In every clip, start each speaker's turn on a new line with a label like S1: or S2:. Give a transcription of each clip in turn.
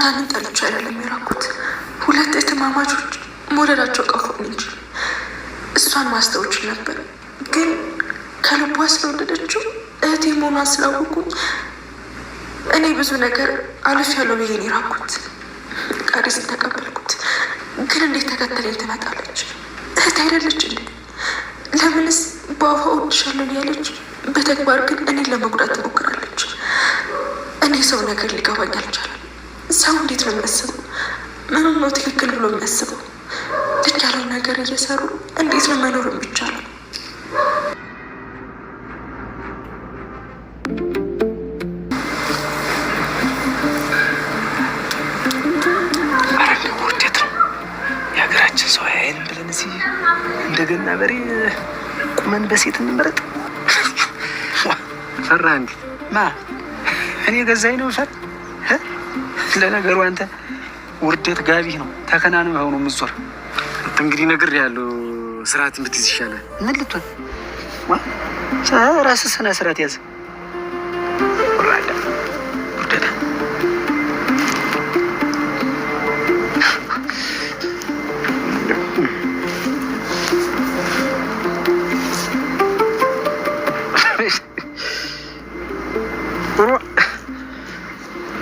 S1: ናታንን ጠልቼ አይደለም የራኩት። ሁለት እህትማማቾች መውደዳቸው ቀፎኝ እንጂ እሷን ማስታወች ነበር። ግን ከልቧ ስለወደደችው እህቴ መሆኗን ስላወቁኝ እኔ ብዙ ነገር አልፍ ያለው ብዬ ነው የራኩት። ቃዴስን ተቀበልኩት። ግን እንዴት ተከተለኝ ትመጣለች? እህት አይደለች እንዴ? ለምንስ በአፏ እወድሻለሁ ያለች በተግባር ግን እኔን ለመጉዳት ትሞክራለች? እኔ ሰው ነገር ሊገባኝ አልቻለም። ሰው እንዴት ነው የሚያስበው? ምንም ነው ትክክል ብሎ የሚያስበው? ልክ ያለው ነገር እየሰሩ እንዴት ነው መኖር የሚቻለው?
S2: ውርደት ነው የሀገራችን ሰው አይልም ብለን እዚህ እንደገና በሬ ቁመን በሴት እንመረጥ። ፈራ እንዴ? ማ እኔ ገዛኝ ነው ፈር። ለነገሩ አንተ ውርደት ጋቢህ ነው ተከናንበህ ሆኖ የምትዞር። እንግዲህ ነገር ያለው ስርዓት ብትይዝ ይሻላል። ምን ልትሆን ራስህ ስነ ስርዓት ያዝ። ውርደት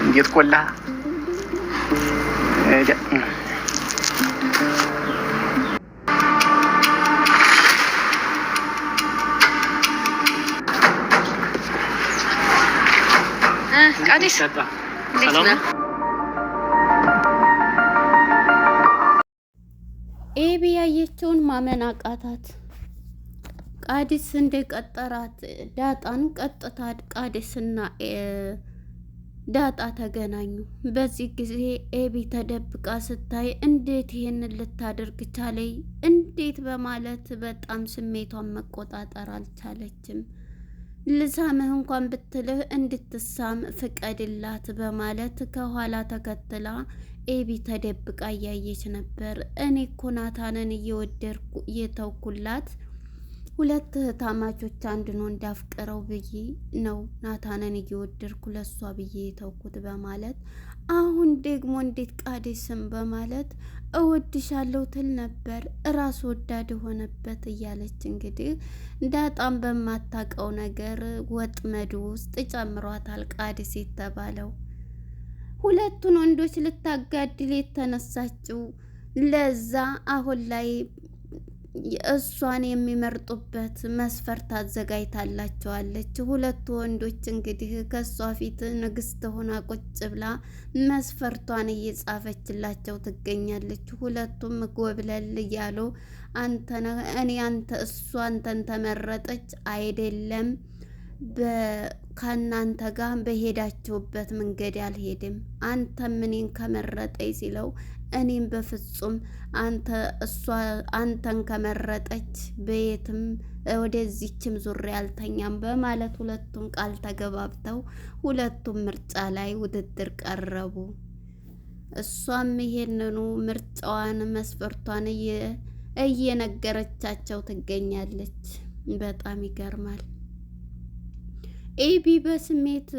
S2: እንዴት ቆላ
S3: ቃዴስ ኤቢ ያየችውን ማመን አቃታት። ቃዴስ እንደቀጠራት ዳጣን ቀጥታ ቃዴስና ዳጣ ተገናኙ። በዚህ ጊዜ ኤቢ ተደብቃ ስታይ እንዴት ይሄንን ልታደርግ ቻለይ? እንዴት በማለት በጣም ስሜቷን መቆጣጠር አልቻለችም። ልሳምህ እንኳን ብትልህ እንድትሳም ፍቀድላት በማለት ከኋላ ተከትላ ኤቢ ተደብቃ እያየች ነበር። እኔ እኮ ናታንን እየወደድኩ እየተውኩላት ሁለት እህታማቾች አንድን ወንድ አፍቅረው ብዬ ነው ናታንን እየወደድኩ ለሷ ብዬ የተውኩት በማለት አሁን ደግሞ እንዴት ቃዴስም በማለት እወድሻለሁ ትል ነበር። ራስ ወዳድ ሆነበት እያለች እንግዲህ ዳጣም በማታውቀው ነገር ወጥመድ ውስጥ ጨምሯታል። ቃዴስ የተባለው ሁለቱን ወንዶች ልታጋድል የተነሳችው ለዛ አሁን ላይ እሷን የሚመርጡበት መስፈርት አዘጋጅታላቸዋለች። ሁለቱ ወንዶች እንግዲህ ከእሷ ፊት ንግስት ሆና ቁጭ ብላ መስፈርቷን እየጻፈችላቸው ትገኛለች። ሁለቱም ጎብለል እያሉ እሷ አንተን ተመረጠች አይደለም ከእናንተ ጋር በሄዳችሁበት መንገድ አልሄድም፣ አንተም እኔን ከመረጠኝ ሲለው እኔም በፍጹም አንተን ከመረጠች በየትም ወደዚችም ዙሬ አልተኛም በማለት ሁለቱም ቃል ተገባብተው ሁለቱም ምርጫ ላይ ውድድር ቀረቡ። እሷም ይሄንኑ ምርጫዋን መስፈርቷን እየነገረቻቸው ትገኛለች። በጣም ይገርማል። ኤቢ በስሜት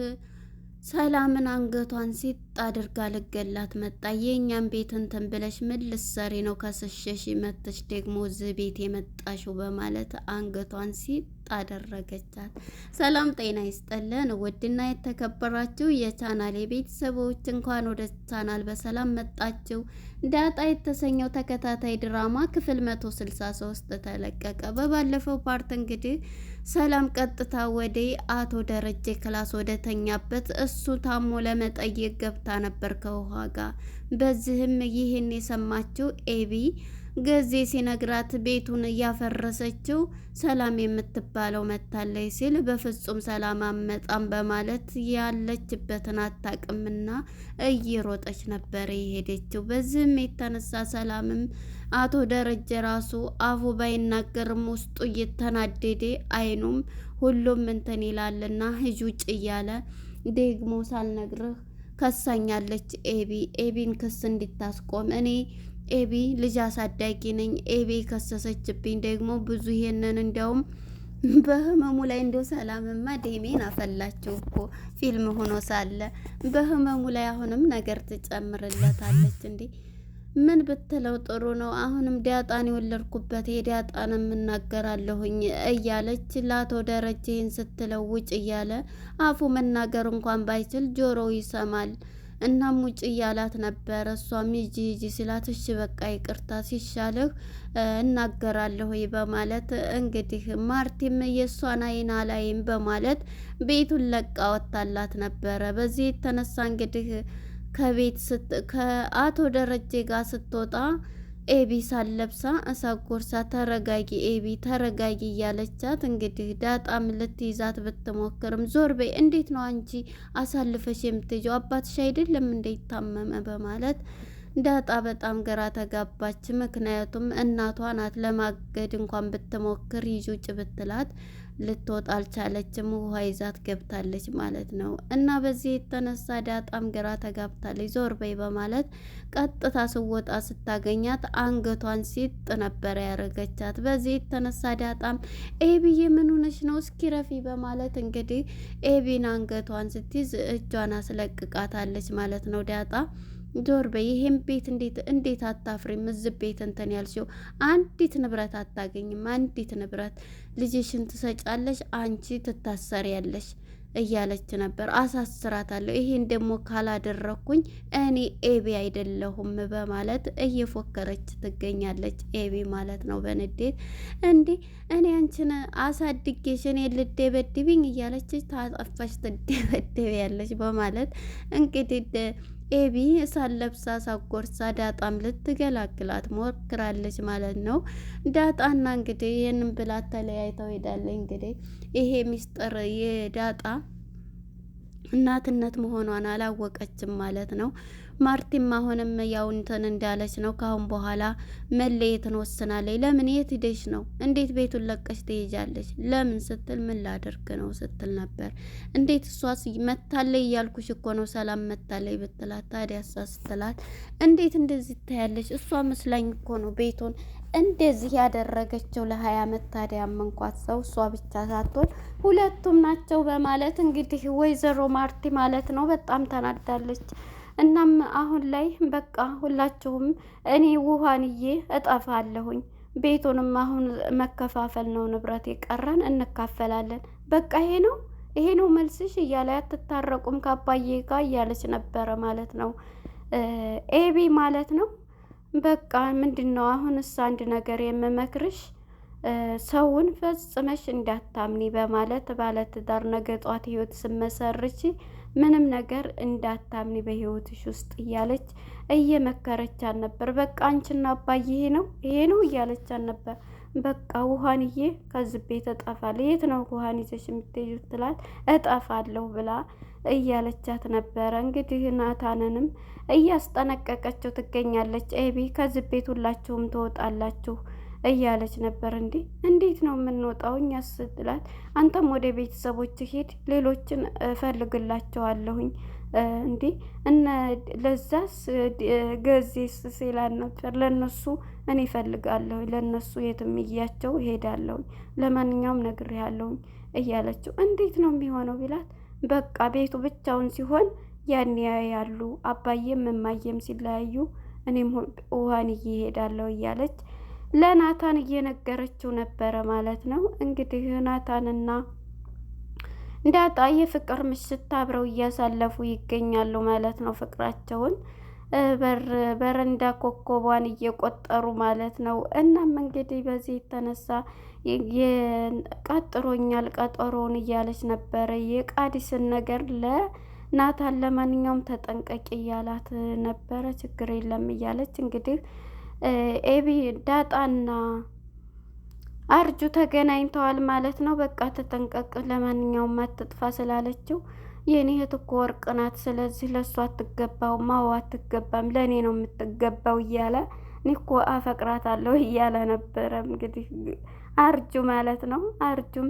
S3: ሰላምን አንገቷን ሲጥ አድርጋ ልገላት መጣ። የእኛም ቤት እንትን ብለሽ ምን ልትሰሪ ነው? ከስሸሽ መተሽ ደግሞ እዚህ ቤት የመጣሽው በማለት አንገቷን ሲጥ አደረገቻት። ሰላም ጤና ይስጠልን። ውድና የተከበራችሁ የቻናል የቤተሰቦች እንኳን ወደ ቻናል በሰላም መጣችሁ። ዳጣ የተሰኘው ተከታታይ ድራማ ክፍል 163 ተለቀቀ። በባለፈው ፓርት እንግዲህ ሰላም ቀጥታ ወደ አቶ ደረጀ ክላስ ወደ ተኛበት እሱ ታሞ ለመጠየቅ ገብታ ነበር ከውሃ ጋር። በዚህም ይህን የሰማችው ኤቢ ገዜ ሲነግራት ቤቱን እያፈረሰችው ሰላም የምትባለው መታለይ ሲል በፍጹም ሰላም አመጣም በማለት ያለችበትን አታቅምና እየሮጠች ነበር የሄደችው። በዚህም የተነሳ ሰላምም አቶ ደረጀ ራሱ አፉ ባይናገርም ውስጡ እየተናደደ አይኑም ሁሉም እንትን ይላልና ሂጂ ውጭ እያለ ደግሞ ሳልነግርህ ከሳኛለች ኤቢን ክስ እንድታስቆም እኔ ኤቢ ልጅ አሳዳጊ ነኝ። ኤቢ ከሰሰችብኝ ደግሞ ብዙ ይሄንን እንዲያውም በህመሙ ላይ እንደው ሰላምማ ደሜን አፈላችሁ እኮ ፊልም ሆኖ ሳለ በህመሙ ላይ አሁንም ነገር ትጨምርለታለች እንዴ? ምን ብትለው ጥሩ ነው? አሁንም ዳጣን የወለድኩበት የዳጣን የምናገራለሁኝ እያለች ለአቶ ደረጀን ስትለው ውጭ እያለ አፉ መናገር እንኳን ባይችል ጆሮው ይሰማል። እናም ውጭ እያላት ነበር። እሷም ሂጂ ሂጂ ሲላት እሺ በቃ ይቅርታ ሲሻልህ እናገራለሁ በማለት እንግዲህ ማርቲም የእሷን አይን አላይም በማለት ቤቱን ለቃ ወጣላት ነበረ። በዚህ የተነሳ እንግዲህ ከአቶ ደረጀ ጋር ስትወጣ ኤቢ ሳለብሳ እሳጎርሳ ተረጋጊ ኤቢ ተረጋጊ እያለቻት እንግዲህ ዳጣም ልትይዛት ብትሞክርም ዞር በይ፣ እንዴት ነው አንቺ አሳልፈሽ የምትይዘው? አባትሽ አይደለም እንዴት ታመመ? በማለት ዳጣ በጣም ግራ ተጋባች። ምክንያቱም እናቷ ናት። ለማገድ እንኳን ብትሞክር ይዤ ውጭ ብትላት ልትወጣ አልቻለችም። ውሃ ይዛት ገብታለች ማለት ነው። እና በዚህ የተነሳ ዳጣም ግራ ተጋብታለች። ዞር በይ በማለት ቀጥታ ስወጣ ስታገኛት አንገቷን ሲጥ ነበረ ያረገቻት። በዚህ የተነሳ ዳጣም ኤቢዬ ምን ሆነሽ ነው? እስኪ ረፊ በማለት እንግዲህ ኤቢን አንገቷን ስትይዝ እጇን አስለቅቃታለች ማለት ነው። ዳጣ ዞር በይ፣ ይሄን ቤት እንዴት አታፍሪም? እዚህ ቤት እንትን ያልሽው አንዲት ንብረት አታገኝም። አንዲት ንብረት ልጅሽን ትሰጫለሽ፣ አንቺ ትታሰሪያለሽ እያለች ነበር። አሳስራታለሁ፣ ይሄን ደግሞ ካላደረኩኝ እኔ ኤቢ አይደለሁም በማለት እየፎከረች ትገኛለች። ኤቢ ማለት ነው በንዴት እንዴ እኔ አንቺን አሳድጌሽ እኔ ልደበድብኝ እያለች ታጠፋሽ ትደበድቢያለሽ በማለት እንግዲህ ኤቢ ሳለብሳ ሳጎርሳ ዳጣም ልትገላግላት ሞክራለች ማለት ነው። ዳጣና እንግዲህ ይህንን ብላት ተለያይተው ሄዳለች። እንግዲህ ይሄ ሚስጥር የዳጣ እናትነት መሆኗን አላወቀችም ማለት ነው። ማርቲም አሁንም ያው እንትን እንዳለች ነው። ካሁን በኋላ መለየትን ወስናለች። ለምን የት ሂደሽ ነው? እንዴት ቤቱን ለቀሽ ትሄጃለሽ? ለምን ስትል ምን ላደርግ ነው ስትል ነበር። እንዴት እሷስ መታለይ እያልኩሽ እኮ ነው ሰላም መታለይ ብትላት፣ ታዲያ እሷ ስትላት እንዴት እንደዚህ ታያለሽ? እሷ መስላኝ እኮ ነው ቤቱን እንደዚህ ያደረገችው ለ20 ዓመት። ታዲያ መንኳት ሰው እሷ ብቻ ሳትሆን ሁለቱም ናቸው በማለት እንግዲህ ወይዘሮ ማርቲ ማለት ነው በጣም ተናዳለች። እናም አሁን ላይ በቃ ሁላችሁም እኔ ውሃንዬ እጠፋለሁኝ፣ ቤቱንም አሁን መከፋፈል ነው ንብረት የቀረን እንካፈላለን፣ በቃ ይሄ ነው መልስሽ እያለ አትታረቁም ከአባዬ ጋር እያለች ነበረ ማለት ነው ኤቢ ማለት ነው። በቃ ምንድን ነው አሁንስ አንድ ነገር የምመክርሽ ሰውን ፈጽመሽ እንዳታምኒ በማለት ባለትዳር ነገ ጧት ህይወት ስመሰርች ምንም ነገር እንዳታምኒ በህይወትሽ ውስጥ እያለች እየመከረቻት ነበር። በቃ አንቺና አባዬ ይሄ ነው እያለቻት ነበር። በቃ ውሃንዬ ከዚህ ቤት እጠፋለሁ፣ የት ነው ውሃን ይዘሽ የምትሄጂው ትላት፣ እጠፋለሁ ብላ እያለቻት ነበረ። እንግዲህ ናታንንም እያስጠነቀቀችው ትገኛለች። ኤቢ ከዚህ ቤት ሁላችሁም ትወጣላችሁ እያለች ነበር። እንዴት ነው የምንወጣው እኛስ ስትላት፣ አንተም ወደ ቤተሰቦች ሂድ፣ ሌሎችን እፈልግላቸዋለሁኝ እነ ለዛስ ገዜስ ሲላን ነበር። ለነሱ እኔ እፈልጋለሁ፣ ለነሱ የትም እያቸው እሄዳለሁኝ፣ ለማንኛውም ነግሬያለሁኝ እያለችው እንዴት ነው የሚሆነው ቢላት፣ በቃ ቤቱ ብቻውን ሲሆን ያን ያያሉ፣ አባዬም እማዬም ሲለያዩ እኔም ውሃንዬ እሄዳለሁ እያለች ለናታን እየነገረችው ነበረ ማለት ነው። እንግዲህ ናታንና ዳጣ የፍቅር ምሽት አብረው እያሳለፉ ይገኛሉ ማለት ነው። ፍቅራቸውን በረንዳ ኮከቧን እየቆጠሩ ማለት ነው። እናም እንግዲህ በዚህ የተነሳ ቀጥሮኛል ቀጠሮውን እያለች ነበረ የቃዲስን ነገር ለናታን ለማንኛውም ተጠንቀቂ እያላት ነበረ። ችግር የለም እያለች እንግዲህ ኤቢ ዳጣና አርጁ ተገናኝተዋል ማለት ነው። በቃ ተጠንቀቅ፣ ለማንኛውም አትጥፋ ስላለችው የኔ እህት እኮ ወርቅ ናት፣ ስለዚህ ለእሱ አትገባውም፣ አዎ አትገባም፣ ለእኔ ነው የምትገባው እያለ እኔ እኮ አፈቅራታለሁ እያለ ነበረ እንግዲህ አርጁ ማለት ነው። አርጁም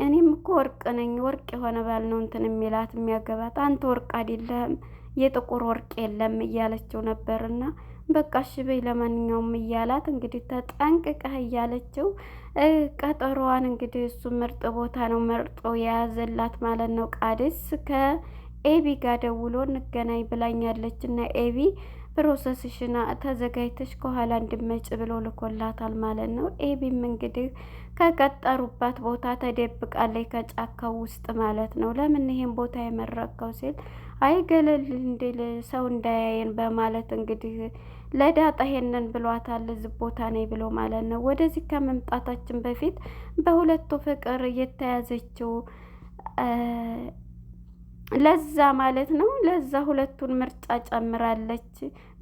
S3: እኔም እኮ ወርቅ ነኝ፣ ወርቅ የሆነ ባል ነው እንትን የሚላት የሚያገባት፣ አንተ ወርቅ አይደለህም የጥቁር ወርቅ የለም እያለችው ነበርና በቃ እሺ በይ ለማንኛውም እያላት እንግዲህ ተጠንቅቀህ እያለችው ቀጠሮዋን እንግዲህ እሱ ምርጥ ቦታ ነው መርጦ የያዘላት ማለት ነው። ቃድስ ከኤቢ ጋር ደውሎ እንገናኝ ብላኛለች እና ኤቢ ፕሮሰስሽና ተዘጋጅተሽ ከኋላ እንድመጭ ብሎ ልኮላታል ማለት ነው። ኤቢም እንግዲህ ከቀጠሩባት ቦታ ተደብቃለች ከጫካው ውስጥ ማለት ነው። ለምን ይሄን ቦታ የመረቀው ሲል አይ ገለል እንድል ሰው እንዳያየን በማለት እንግዲህ ለዳጣ ይሄንን ብሏታል። እዚህ ቦታ ነኝ ብሎ ማለት ነው። ወደዚህ ከመምጣታችን በፊት በሁለቱ ፍቅር የተያዘችው ለዛ ማለት ነው። ለዛ ሁለቱን ምርጫ ጨምራለች፣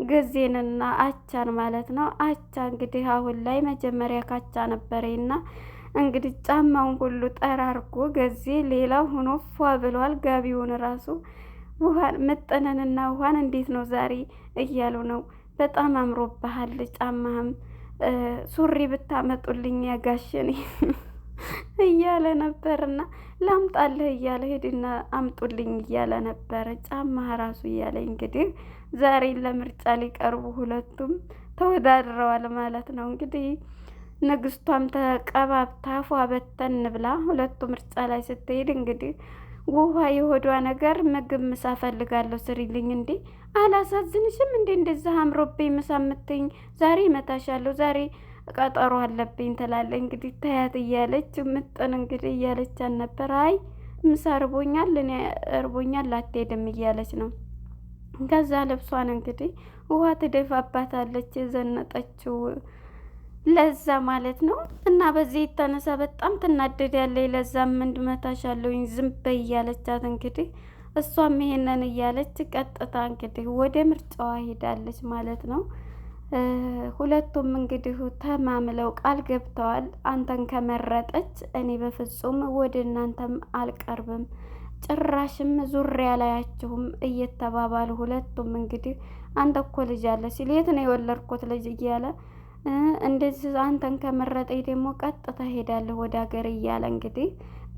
S3: ጊዜንና አቻን ማለት ነው። አቻ እንግዲህ አሁን ላይ መጀመሪያ ካቻ ነበረና እንግዲህ ጫማውን ሁሉ ጠራርጎ ጊዜ ሌላው ሆኖ ፏ ብሏል። ጋቢውን ራሱ ውሃን ምጥንንና ውሃን እንዴት ነው ዛሬ እያሉ ነው። በጣም አምሮብሃል፣ ጫማህም ሱሪ ብታመጡልኝ ያጋሽኔ እያለ ነበርና ላምጣልህ እያለ ሄድና አምጡልኝ እያለ ነበረ። ጫማህ ራሱ እያለ እንግዲህ ዛሬ ለምርጫ ሊቀርቡ ሁለቱም ተወዳድረዋል ማለት ነው። እንግዲህ ንግስቷም ተቀባብታ ፏ በተን ብላ ሁለቱ ምርጫ ላይ ስትሄድ እንግዲህ ውሃ የሆዷ ነገር ምግብ ምሳ ፈልጋለሁ ስሪልኝ እንዴ አላሳዝንሽም እንዴ እንደዛ አምሮብኝ ምሳ ምትኝ ዛሬ እመታሻለሁ ዛሬ ቀጠሮ አለብኝ ትላለች። እንግዲህ ታያት እያለች ምጥን እንግዲህ እያለቻት ነበር። አይ ምሳ እርቦኛል እኔ እርቦኛል አትሄድም እያለች ነው። ከዛ ልብሷን እንግዲህ ውሃ ትደፋባታለች የዘነጠችው ለዛ ማለት ነው። እና በዚህ የተነሳ በጣም ትናደዳለች። ለዛም እንድመታሻለሁኝ ዝም በይ እያለቻት እንግዲህ እሷም ይሄንን እያለች ቀጥታ እንግዲህ ወደ ምርጫዋ ሄዳለች ማለት ነው። ሁለቱም እንግዲህ ተማምለው ቃል ገብተዋል። አንተን ከመረጠች እኔ በፍጹም ወደ እናንተም አልቀርብም ጭራሽም ዙሪያ ላያችሁም እየተባባሉ ሁለቱም እንግዲህ አንተ እኮ ልጅ አለ ሲል የት ነው የወለድኩት ልጅ እያለ እንደዚህ አንተን ከመረጠኝ ደግሞ ቀጥታ ሄዳለሁ ወደ ሀገር እያለ እንግዲህ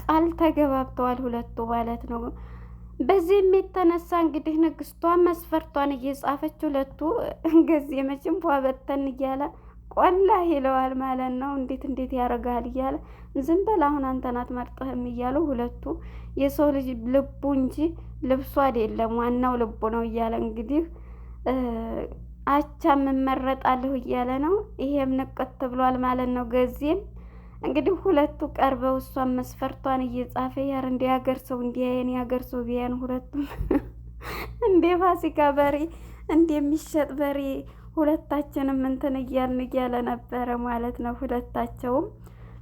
S3: ቃል ተገባብተዋል ሁለቱ ማለት ነው። በዚህም የተነሳ እንግዲህ ንግስቷ መስፈርቷን እየጻፈች ሁለቱ ገዜ መቼም ፏ በተን እያለ ቆላ ይለዋል ማለት ነው። እንዴት ያደርጋል እያለ ዝም በል አሁን አንተን አትመርጥህም እያሉ ሁለቱ የሰው ልጅ ልቡ እንጂ ልብሱ አይደለም ዋናው ልቡ ነው እያለ እንግዲህ አቻም እመረጣለሁ እያለ ነው። ይሄም ንቅት ብሏል ማለት ነው። ገዜም እንግዲህ ሁለቱ ቀርበው እሷን መስፈርቷን እየጻፈ ያር እንደ ሀገር ሰው እንዲያየን የሀገር ሰው ቢያን ሁለቱም እንደ ፋሲካ በሬ እንደሚሸጥ በሬ ሁለታችንም እንትን እያለ ነበረ ማለት ነው። ሁለታቸውም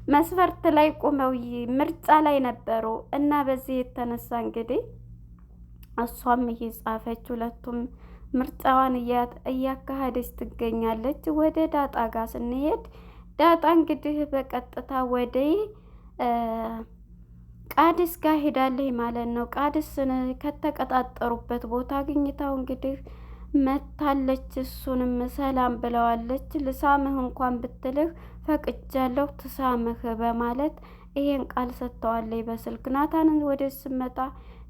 S3: መስፈርት ላይ ቆመው ምርጫ ላይ ነበሩ እና በዚህ የተነሳ እንግዲህ እሷም እየጻፈች ሁለቱም ምርጫዋን እያካሄደች ትገኛለች። ወደ ዳጣ ጋር ስንሄድ ዳጣ እንግዲህ በቀጥታ ወደ ቃድስ ጋር ሄዳለች ማለት ነው። ቃድስን ከተቀጣጠሩበት ቦታ አግኝታው እንግዲህ መታለች። እሱንም ሰላም ብለዋለች። ልሳምህ እንኳን ብትልህ ፈቅጃለሁ ትሳምህ በማለት ይሄን ቃል ሰጥተዋለች በስልክ። ናታንን ወደ ስመጣ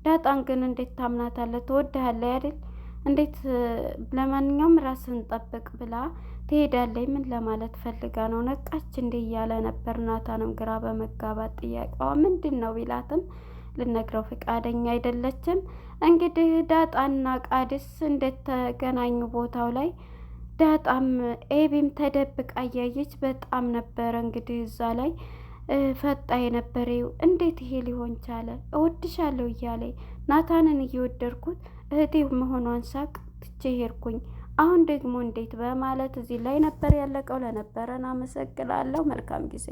S3: ዳጣን ግን እንዴት ታምናታለህ? ትወድሃለች አይደል? እንዴት ለማንኛውም ራስህን ጠብቅ ብላ ትሄዳለች። ምን ለማለት ፈልጋ ነው? ነቃች እንዴ እያለ ነበር። ናታንም ግራ በመጋባት ጥያቄዋ ምንድን ነው ቢላትም ልነግረው ፈቃደኛ አይደለችም። እንግዲህ ዳጣና ቃድስ እንደተገናኙ ቦታው ላይ ዳጣም ኤቢም ተደብቃ እያየች በጣም ነበረ እንግዲህ እዛ ላይ ፈጣ የነበረው እንዴት ይሄ ሊሆን ቻለ? እወድሻለሁ እያለ ናታንን እየወደድኩት እህቴ መሆኗን ሳቅ ትቼ ሄድኩኝ። አሁን ደግሞ እንዴት በማለት እዚህ ላይ ነበር ያለቀው። ለነበረን አመሰግናለሁ። መልካም ጊዜ